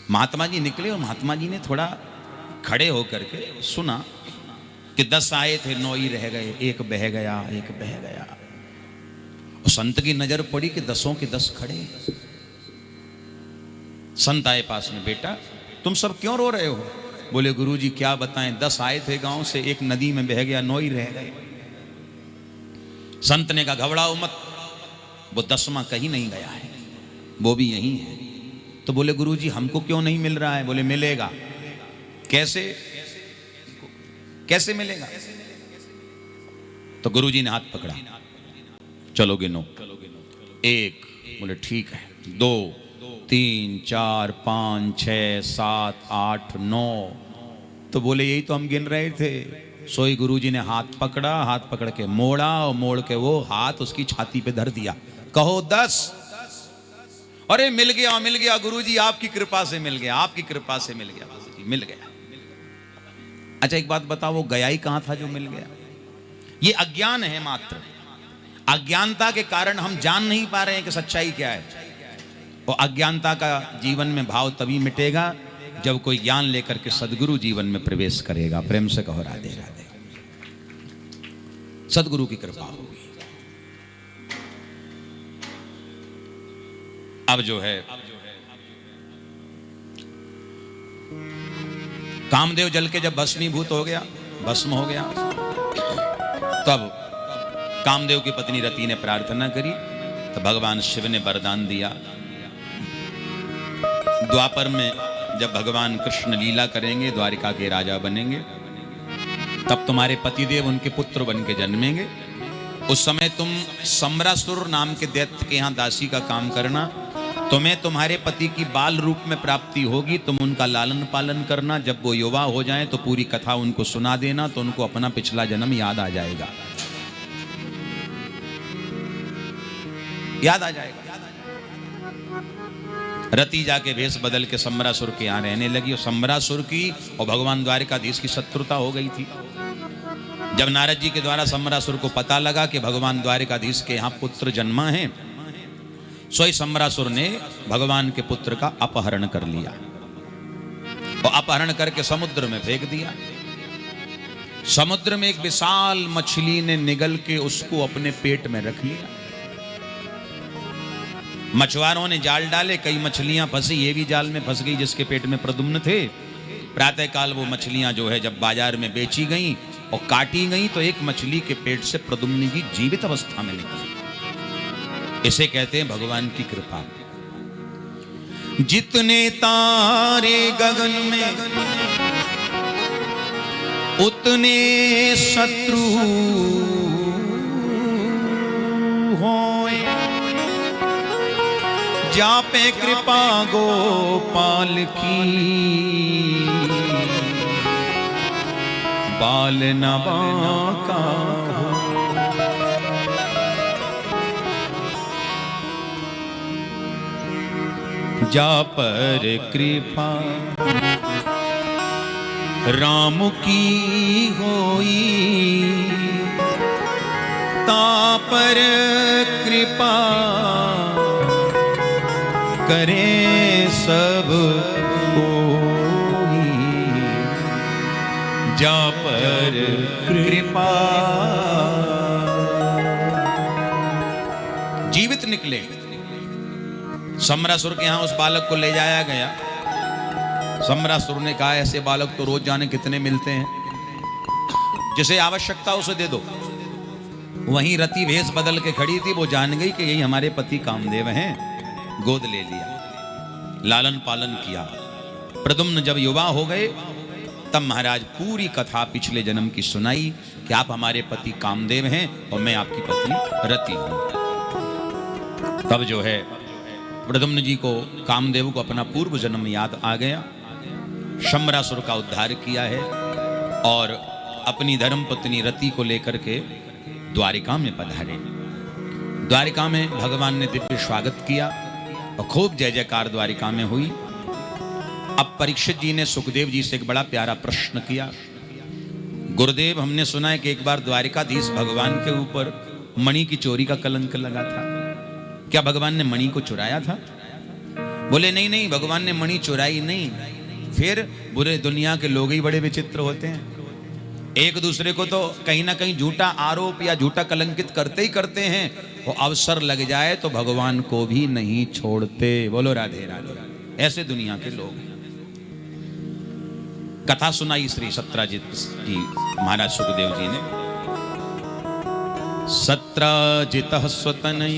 महात्मा जी निकले और महात्मा जी ने थोड़ा खड़े होकर के सुना कि 10 आए थे, 9 ही रह गए, एक बह गया, एक बह गया। और संत की नजर पड़ी कि 10 के 10 खड़े। संत आए पास में, बेटा तुम सब क्यों रो रहे हो? बोले गुरुजी क्या बताएं, 10 आए थे गांव से, एक नदी में बह गया, 9 ही रह गए। संत ने कहा घबराओ मत, वो 10वां कहीं नहीं गया है, वो भी यहीं है। तो बोले गुरुजी हमको क्यों नहीं मिल रहा है? बोले मिलेगा। कैसे कैसे मिलेगा? तो गुरुजी ने हाथ पकड़ा, चलो गिनो। 1, बोले ठीक है, 2, 3, 4, 5, 6, 7, 8, 9। तो बोले यही तो हम गिन रहे थे। सोई गुरुजी ने हाथ पकड़ा, हाथ पकड़ के मोड़ा और मोड़ के वो हाथ उसकी छाती पे धर दिया। कहो 10। अरे मिल गया गुरुजी, आपकी कृपा से मिल गया, आपकी कृपा से मिल गया गुरुजी, मिल गया। अच्छा एक बात बताओ, वो गया ही कहां था जो मिल गया? ये अज्ञान है मात्र। अज्ञानता के कारण हम जान नहीं पा रहे हैं कि सच्चाई क्या है। और अज्ञानता का जीवन में भाव तभी मिटेगा जब कोई ज्ञान लेकर के सदगुरु जीवन में प्रवेश करेगा। प्रेम से कहो राधे राधे। सदगुरु की कृपा होगी। अब जो है कामदेव जल के जब भस्मीभूत हो गया, भस्म हो गया, तब कामदेव की पत्नी रति ने प्रार्थना करी तो भगवान शिव ने वरदान दिया। द्वापर में जब भगवान कृष्ण लीला करेंगे, द्वारिका के राजा बनेंगे, तब तुम्हारे पतिदेव उनके पुत्र बन के जन्मेंगे। उस समय तुम सम्रासुर नाम के दैत्य के यहाँ दासी का काम करना। तुम्हें तुम्हारे पति की बाल रूप में प्राप्ति होगी, तुम उनका लालन पालन करना। जब वो युवा हो जाएं तो पूरी कथा उनको सुना देना, तो उनको अपना पिछला जन्म याद आ जाएगा, याद आ जाएगा। रति जाके भेष बदल के सम्रासुर के यहाँ रहने लगी। और सम्रासुर की और भगवान द्वारिकाधीश की शत्रुता हो गई थी। जब नारद जी के द्वारा सम्रासुर को पता लगा कि भगवान द्वारिकाधीश के यहाँ पुत्र जन्मा है, सोई सम्रासुर ने भगवान के पुत्र का अपहरण कर लिया और अपहरण करके समुद्र में फेंक दिया। समुद्र में एक विशाल मछली ने निगल के उसको अपने पेट में रख लिया। मछुआरों ने जाल डाले, कई मछलियां फंसी, ये भी जाल में फंस गई जिसके पेट में प्रद्युम्न थे। प्रातःकाल वो मछलियां जो है जब बाजार में बेची गईं और काटी गईं, तो एक मछली के पेट से प्रद्युम्न जी जीवित अवस्था में निकली। इसे कहते हैं भगवान की कृपा। जितने तारे गगन में उतने शत्रु होए, जा पे कृपा गोपाल की, बाल न बांका हो। जा पर कृपा राम की होई, ता पर कृपा करे सब कोई। जा पर कृपा। जीवित निकले। सम्रासुर के यहां उस बालक को ले जाया गया। सम्रासुर ने कहा ऐसे बालक तो रोज जाने कितने मिलते हैं, जिसे आवश्यकता उसे दे दो। वहीं रति भेष बदल के खड़ी थी, वो जान गई कि यही हमारे पति कामदेव हैं। गोद ले लिया, लालन पालन किया। प्रद्युम्न जब युवा हो गए तब महाराज पूरी कथा पिछले जन्म की सुनाई कि आप हमारे पति कामदेव हैं और मैं आपकी पत्नी रति हूं। तब जो है प्रद्युम्न जी को, कामदेव को अपना पूर्व जन्म याद आ गया। सम्रासुर का उद्धार किया है और अपनी धर्म पत्नी रति को लेकर के द्वारिका में पधारे। द्वारिका में भगवान ने दिव्य स्वागत किया और खूब जय जयकार द्वारिका में हुई। अब परीक्षित जी ने सुखदेव जी से एक बड़ा प्यारा प्रश्न किया। गुरुदेव, हमने सुना है कि एक बार द्वारिकाधीश भगवान के ऊपर मणि की चोरी का कलंक लगा था, क्या भगवान ने मणि को चुराया था? बोले नहीं नहीं, भगवान ने मणि चुराई नहीं। फिर बुरे दुनिया के लोग ही बड़े विचित्र होते हैं, एक दूसरे को तो कहीं ना कहीं झूठा आरोप या झूठा कलंकित करते ही करते हैं, वो अवसर लग जाए तो भगवान को भी नहीं छोड़ते। बोलो राधे राधे। ऐसे दुनिया के लोग। कथा सुनाई श्री सत्राजित की महाराज सुखदेव जी ने। सत्राजित स्वतनय